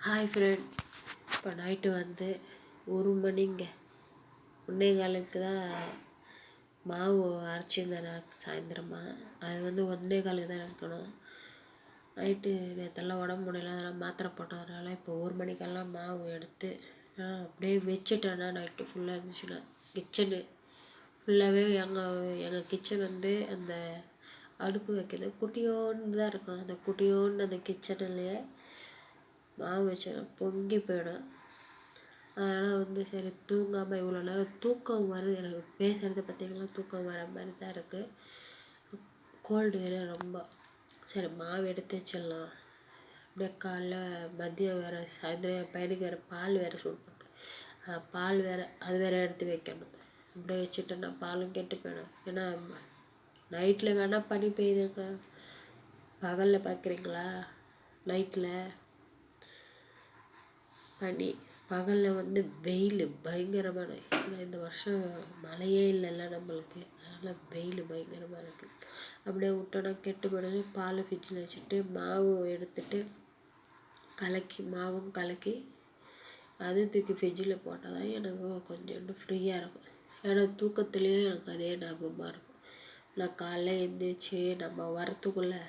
Hi friend. இப்போ night வந்து 1 மணிங்க 1:15க்கு தான் மாவு அரைச்சிருந்தேன். நான் சாயந்தரமாக அது வந்து 1:15க்கு தான் இருக்கணும். நைட்டு நேற்றெல்லாம் உடம்பு முடியல, அதெல்லாம் மாத்திரை போட்டதுனால இப்போ 1 மணிக்கெல்லாம் மாவு எடுத்து அப்படியே வச்சுட்டேன்னா நைட்டு ஃபுல்லாக இருந்துச்சுன்னா கிச்சனு ஃபுல்லாகவே எங்கள் கிச்சன் வந்து அந்த அடுப்பு வைக்கிறது குட்டியோன்னு தான் இருக்கும். அந்த குட்டியோன்னு அந்த கிச்சன்லேயே மாவு வச்சேன்னா பொங்கி போயிடும். அதனால் வந்து சரி தூங்காமல் இவ்வளோ நேரம் தூக்கம் வருது. எனக்கு பேசுகிறது பார்த்திங்கன்னா தூக்கம் வர மாதிரி தான் இருக்குது. கோல்டு வேறு ரொம்ப. சரி மாவு எடுத்து வச்சிடலாம். அப்படியே காலைல மதியம் வேறு சாயந்தரம் என் பையனுக்கு வேறு பால் வேறு சூடு பண்ணேன். பால் வேறு அது வேறு எடுத்து வைக்கணும். அப்படியே வச்சுட்டேன்னா பாலும் கெட்டு போயிடும். ஏன்னா நைட்டில் வேணால் பனி பெய்யுதுங்க. பகலில் பார்க்குறீங்களா? நைட்டில் பனி, பகலில் வந்து வெயில் பயங்கரமான. ஏன்னா இந்த வருஷம் மழையே இல்லைல்ல நம்மளுக்கு, அதனால் வெயில் பயங்கரமாக இருக்குது. அப்படியே விட்டோன்னா கெட்டு போயிடுது. பால் ஃப்ரிட்ஜில் வச்சுட்டு மாவு எடுத்துட்டு மாவும் கலக்கி அதுவும் தூக்கி ஃப்ரிட்ஜில் போட்டால் தான் எனக்கு கொஞ்சோண்டு ஃப்ரீயாக இருக்கும். ஏன்னா தூக்கத்துலேயும் எனக்கு அதே ஞாபகமாக இருக்கும். நான் காலைல எழுந்திரிச்சி நம்ம வரத்துக்குள்ளே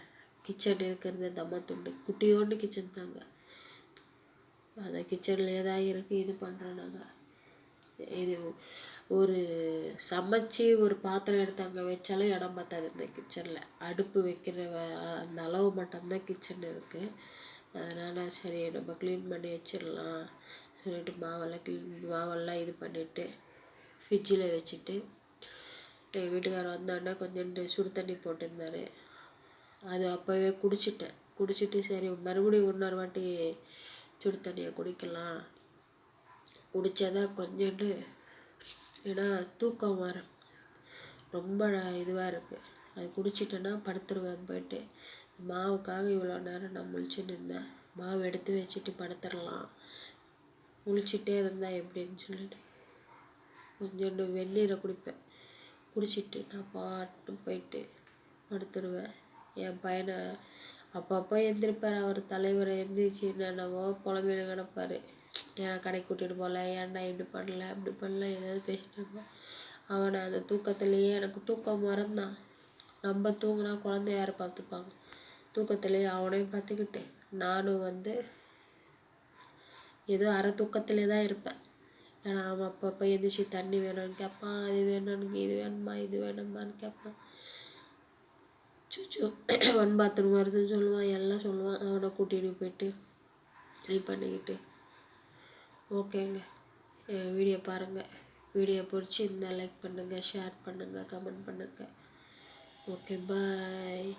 கிச்சன் இருக்கிறது தம்மா துண்டு குட்டியோண்டு கிச்சன் தாங்க. அந்த கிச்சன்லேயே தான் இருக்குது. இது பண்ணுறோம் நாங்கள். இது ஒரு சமைச்சி ஒரு பாத்திரம் எடுத்து அங்கே வச்சாலும் இடம் பார்த்தாது இந்த கிச்சனில். அடுப்பு வைக்கிற அந்த அளவு மட்டும்தான் கிச்சன் இருக்குது. அதனால் சரி நம்ம க்ளீன் பண்ணி வச்சிடலாம் சொல்லிட்டு மாவெல்லாம் இது பண்ணிவிட்டு ஃப்ரிட்ஜில் வச்சுட்டு எங்கள் வீட்டுக்காரர் வந்தோடனே கொஞ்சோண்டு சுடு தண்ணி போட்டிருந்தார். அது அப்போவே குடிச்சிட்டு சரி மறுபடியும் இன்னொரு வாட்டி சுடு தண்ணியை குடிக்கலாம். குடித்தாதான் கொஞ்சோண்டு, ஏன்னா தூக்கம் வரும் ரொம்ப இதுவாக இருக்குது. அது குடிச்சிட்டேன்னா படுத்துருவேன் போய்ட்டு. மாவுக்காக இவ்வளோ நேரம் நான் முழிச்சுன்னு இருந்தேன். மாவு எடுத்து வச்சுட்டு படுத்துடலாம், முழிச்சிட்டே இருந்தால் எப்படின்னு சொல்லிட்டு கொஞ்சோண்டு வெந்நீரை குடிப்பேன். குடிச்சிட்டு நான் பாட்டு போயிட்டு படுத்துருவேன். என் பையனை அப்பப்போ எழுந்திருப்பார். அவர் தலைவரை எழுந்திரிச்சு என்னென்னவோ புலம்பின்னு கிடப்பார். ஏன்னா கடைக்கு கூட்டிகிட்டு போகல, ஏன்டா இப்படி பண்ணல அப்படி பண்ணல ஏதாவது பேசிட்டு அவனை அந்த தூக்கத்துலேயே எனக்கு தூக்கம் மறந்தான். நம்ம தூங்கினா குழந்தை யாரை பார்த்துப்பாங்க? தூக்கத்துலேயே அவனையும் பார்த்துக்கிட்டு நானும் வந்து ஏதோ அரை தூக்கத்துலேயே தான் இருப்பேன். ஏன்னா அவன் அப்பப்போ எழுந்திரிச்சி தண்ணி வேணும்னு கேட்பான், அது வேணும்னு இது வேணுமா இது வேணுமான்னு கேட்பான். சுச்சு 1 பாத்ரூம் வருதுன்னு சொல்லுவான், எல்லாம் சொல்லுவான். அவனை கூட்டிகிட்டு போயிட்டு இது பண்ணிக்கிட்டு ஓகேங்க. வீடியோ பாருங்கள். வீடியோ பிடிச்சி இருந்தால் லைக் பண்ணுங்கள், ஷேர் பண்ணுங்கள், கமெண்ட் பண்ணுங்கள். Okay bye.